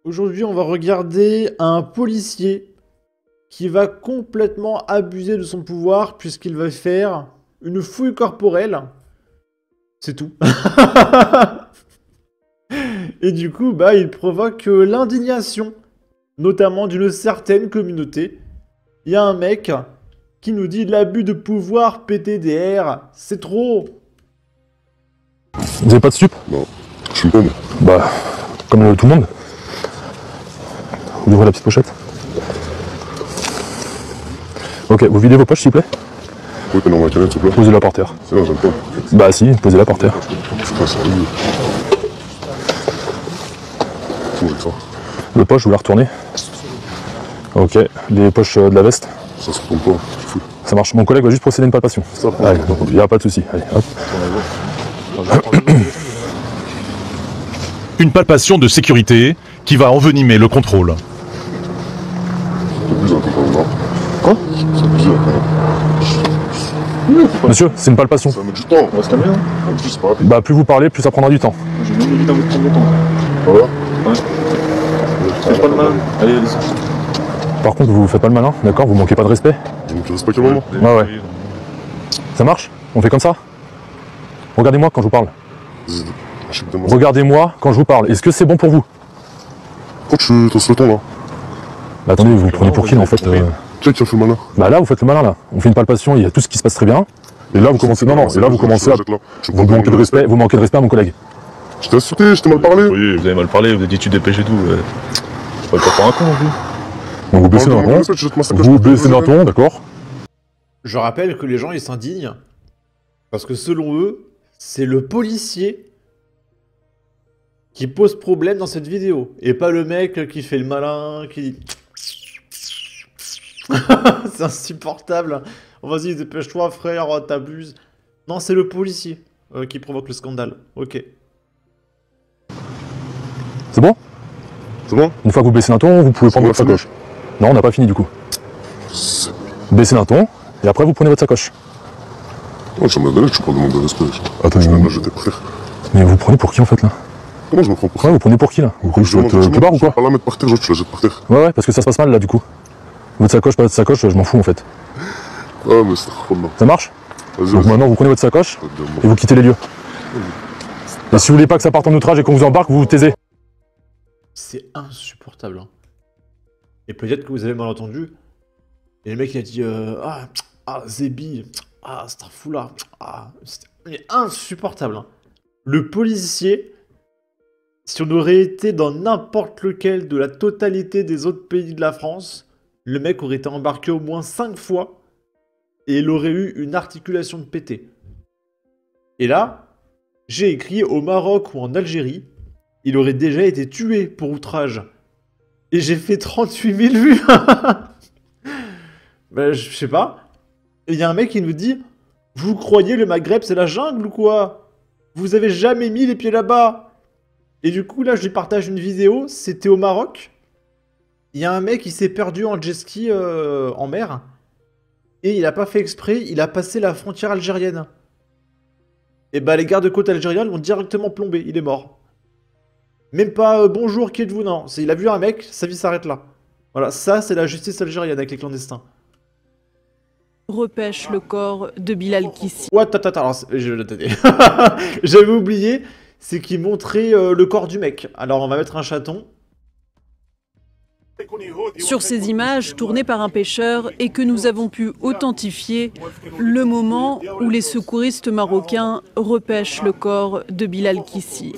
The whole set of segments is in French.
Aujourd'hui, on va regarder un policier qui va complètement abuser de son pouvoir puisqu'il va faire une fouille corporelle. C'est tout. Et du coup, bah, il provoque l'indignation, notamment d'une certaine communauté. Il y a un mec qui nous dit l'abus de pouvoir PTDR, c'est trop. Vous avez pas de stup? Non, je suis con. Bah, comme tout le monde. Vous ouvrez la petite pochette. Ok, vous videz vos poches s'il vous plaît. Oui, t'es dans ma canette, s'il te plaît. Posez-la par terre. C'est là, j'aime pas. Bah si, posez-la par terre. C'est pas sérieux. Comment j'ai que ça? Le poche, vous la retournez. Ok, les poches de la veste. Ça se retourne pas, je fous. Ça marche. Mon collègue va juste procéder à une palpation. Ça prend. Allez, il n'y a pas de souci. Allez, hop. Une palpation de sécurité qui va envenimer le contrôle. C'est plus un peu quand même, non? Quoi? C'est plus un peu. Monsieur, c'est une palpation. Ça va mettre du temps. On va se calmer, hein. En plus, c'est pas rapide. Bah plus vous parlez, plus ça prendra du temps. J'ai même envie de prendre le temps. Voilà. Ouais. Faites pas de mal. Allez, allez. Par contre, vous faites pas le malin, d'accord? Vous manquez pas de respect. Donc, il reste pas quel moment? Ouais, ouais. Ça marche? On fait comme ça? Regardez-moi quand je vous parle. Je sais pas. Regardez-moi quand je vous parle. Est-ce que c'est bon pour vous? Pourquoi tu t'en le temps là? Bah attendez, vous me prenez pour qui là en fait Qui a fait le malin? Bah là, vous faites le malin là. On fait une palpation, il y a tout ce qui se passe très bien. Et là, vous commencez. Non, non, et là, vous commencez à. Vous manquez de respect, vous manquez de respect à mon collègue. Je t'ai insulté, je t'ai mal parlé. Oui, vous avez mal parlé, vous avez dit tu dépêches et tout. Faut pas pour un con non plus. Donc vous baissez d'un ton. Vous baissez d'un ton, d'accord? Je rappelle que les gens ils s'indignent parce que selon eux, c'est le policier qui pose problème dans cette vidéo et pas le mec qui fait le malin, qui... C'est insupportable. Oh, vas-y, dépêche-toi frère, oh, t'abuses. Non, c'est le policier qui provoque le scandale. Ok. C'est bon? C'est bon? Une fois que vous baissez d'un ton, vous pouvez prendre votre sacoche. Non, on n'a pas fini du coup. Baissez d'un ton, et après vous prenez votre sacoche. Oh, ça m'a donné que tu parles de manque de respect. Attends, je vais me la jeter, frère. Mais vous prenez pour qui en fait là? Comment je me prends pour ça? Ouais, vous prenez pour qui là? Vous croyez que je dois être clébard ou quoi? Pas la mettre par terre, tu la jettes par terre. Ouais, ouais, parce que ça se passe mal là du coup. Votre sacoche, pas votre sacoche, je m'en fous en fait. Ah, mais c'est trop là. Ça marche? Vas-y, Donc vas-y. maintenant vous prenez votre sacoche et vous quittez les lieux. Et si vous voulez pas que ça parte en outrage et qu'on vous embarque, vous vous taisez. C'est insupportable. Hein. Et peut-être que vous avez mal entendu. Et le mec il a dit Zébi, Starfoula, c'est insupportable. Hein. Le policier, si on aurait été dans n'importe lequel de la totalité des autres pays de la France, le mec aurait été embarqué au moins 5 fois et il aurait eu une articulation de pété. Et là, j'ai écrit au Maroc ou en Algérie, il aurait déjà été tué pour outrage. Et j'ai fait 38 000 vues. Ben, je sais pas. Et il y a un mec qui nous dit vous croyez le Maghreb c'est la jungle ou quoi? Vous avez jamais mis les pieds là-bas. Et du coup là je lui partage une vidéo, c'était au Maroc. Il y a un mec qui s'est perdu en jet ski en mer. Et il a pas fait exprès, il a passé la frontière algérienne. Et bah les gardes-côtes algériens l'ont directement plombé, il est mort. Même pas bonjour, qui êtes-vous? Non, il a vu un mec, sa vie s'arrête là. Voilà, ça c'est la justice algérienne avec les clandestins. Repêche le corps de Bilal Kissi. What? Alors, j'avais oublié, c'est qu'il montrait le corps du mec. Alors on va mettre un chaton. Sur ces images tournées par un pêcheur et que nous avons pu authentifier, le moment où les secouristes marocains repêchent le corps de Bilal Kissi.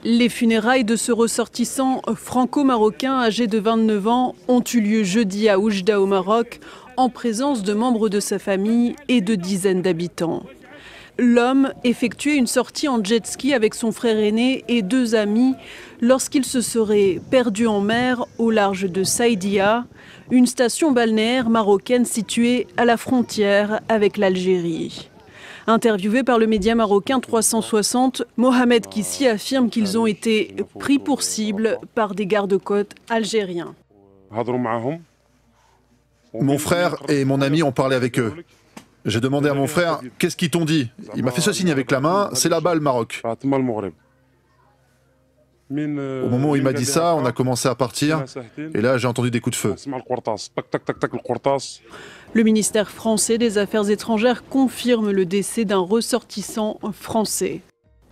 Les funérailles de ce ressortissant franco-marocain âgé de 29 ans ont eu lieu jeudi à Oujda au Maroc, en présence de membres de sa famille et de dizaines d'habitants. L'homme effectuait une sortie en jet ski avec son frère aîné et 2 amis lorsqu'il se serait perdu en mer au large de Saïdia, une station balnéaire marocaine située à la frontière avec l'Algérie. Interviewé par le média marocain 360, Mohamed Kissi affirme qu'ils ont été pris pour cible par des gardes-côtes algériens. Mon frère et mon ami ont parlé avec eux. J'ai demandé à mon frère, qu'est-ce qu'ils t'ont dit? Il m'a fait ce signe avec la main, c'est là-bas le Maroc. Au moment où il m'a dit ça, on a commencé à partir, et là j'ai entendu des coups de feu. Le ministère français des Affaires étrangères confirme le décès d'un ressortissant français.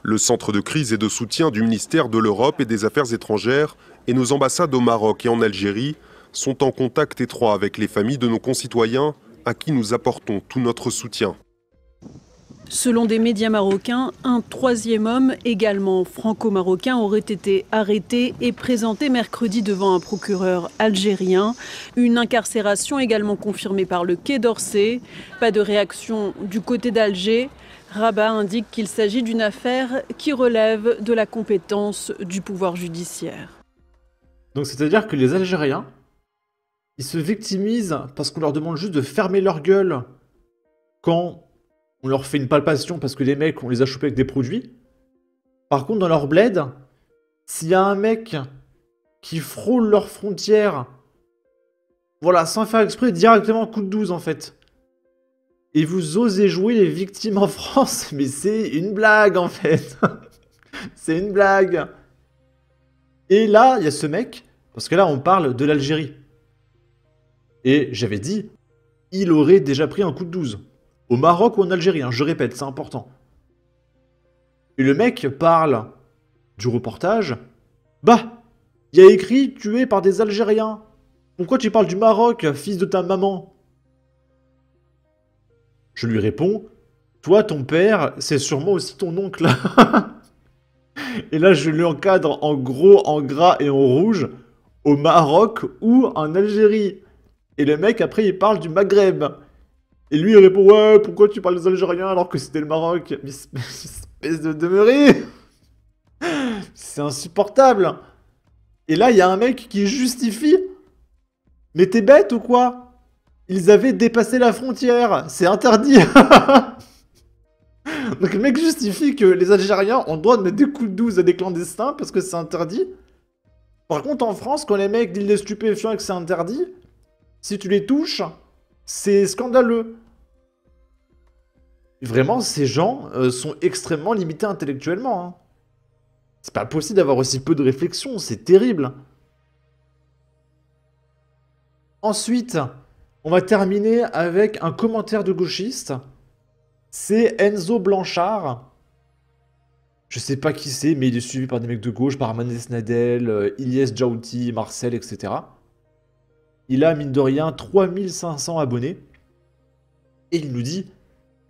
Le centre de crise et de soutien du ministère de l'Europe et des Affaires étrangères et nos ambassades au Maroc et en Algérie sont en contact étroit avec les familles de nos concitoyens à qui nous apportons tout notre soutien. Selon des médias marocains, un troisième homme, également franco-marocain, aurait été arrêté et présenté mercredi devant un procureur algérien. Une incarcération également confirmée par le Quai d'Orsay. Pas de réaction du côté d'Alger. Rabat indique qu'il s'agit d'une affaire qui relève de la compétence du pouvoir judiciaire. Donc c'est-à-dire que les Algériens, ils se victimisent parce qu'on leur demande juste de fermer leur gueule quand on leur fait une palpation parce que les mecs, on les a chopés avec des produits. Par contre, dans leur bled, s'il y a un mec qui frôle leurs frontières, voilà, sans faire exprès, directement coup de 12 en fait. Et vous osez jouer les victimes en France, mais c'est une blague en fait. C'est une blague. Et là, il y a ce mec, parce que là, on parle de l'Algérie. Et j'avais dit, il aurait déjà pris un coup de 12. Au Maroc ou en Algérie, hein, je répète, c'est important. Et le mec parle du reportage. Bah, il y a écrit tué par des Algériens. Pourquoi tu parles du Maroc, fils de ta maman? Je lui réponds, toi, ton père, c'est sûrement aussi ton oncle. Et là, je lui encadre en gros, en gras et en rouge, au Maroc ou en Algérie. Et le mec, après, il parle du Maghreb. Et lui, il répond, ouais, pourquoi tu parles des Algériens alors que c'était le Maroc? Mais espèce de demeuré. C'est insupportable. Et là, il y a un mec qui justifie. Mais t'es bête ou quoi? Ils avaient dépassé la frontière. C'est interdit. Donc le mec justifie que les Algériens ont le droit de mettre des coups de 12 à des clandestins parce que c'est interdit. Par contre, en France, quand les mecs disent des stupéfiants et que c'est interdit, si tu les touches, c'est scandaleux. Vraiment, ces gens sont extrêmement limités intellectuellement. Hein. C'est pas possible d'avoir aussi peu de réflexion, c'est terrible. Ensuite, on va terminer avec un commentaire de gauchiste. C'est Enzo Blanchard. Je sais pas qui c'est, mais il est suivi par des mecs de gauche, par Manès Nadel, Ilyes Djaouti, Marcel, etc. Il a, mine de rien, 3500 abonnés. Et il nous dit,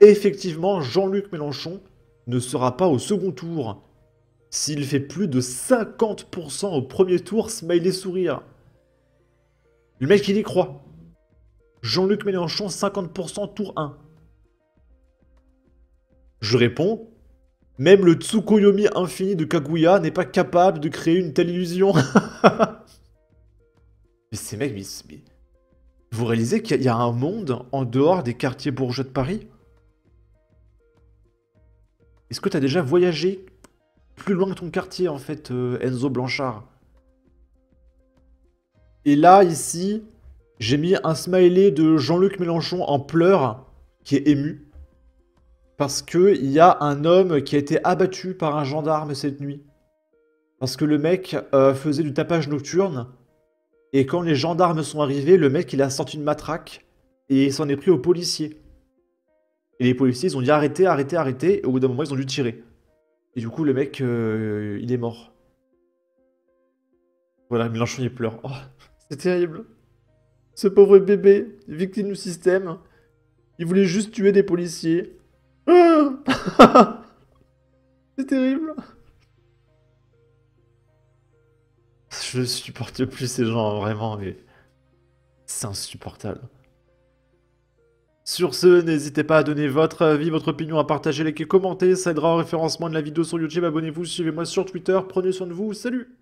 effectivement, Jean-Luc Mélenchon ne sera pas au second tour. S'il fait plus de 50% au premier tour, smiley sourire. Le mec, il y croit. Jean-Luc Mélenchon, 50% tour 1. Je réponds, même le Tsukuyomi infini de Kaguya n'est pas capable de créer une telle illusion. Mais ces mecs, mais vous réalisez qu'il y a un monde en dehors des quartiers bourgeois de Paris? Est-ce que tu as déjà voyagé plus loin que ton quartier, en fait, Enzo Blanchard? Et là, ici, j'ai mis un smiley de Jean-Luc Mélenchon en pleurs, qui est ému. Parce qu'il y a un homme qui a été abattu par un gendarme cette nuit. Parce que le mec faisait du tapage nocturne. Et quand les gendarmes sont arrivés, le mec, il a sorti une matraque. Et il s'en est pris aux policiers. Et les policiers, ils ont dit arrêtez, arrêtez, arrêtez. Et au bout d'un moment, ils ont dû tirer. Et du coup, le mec, il est mort. Voilà, Mélenchon, il pleure. Oh, c'est terrible. Ce pauvre bébé, victime du système. Il voulait juste tuer des policiers. C'est terrible. Je supporte plus ces gens, vraiment, mais c'est insupportable. Sur ce, n'hésitez pas à donner votre avis, votre opinion, à partager, liker, commenter, ça aidera au référencement de la vidéo sur YouTube. Abonnez-vous, suivez-moi sur Twitter, prenez soin de vous, salut!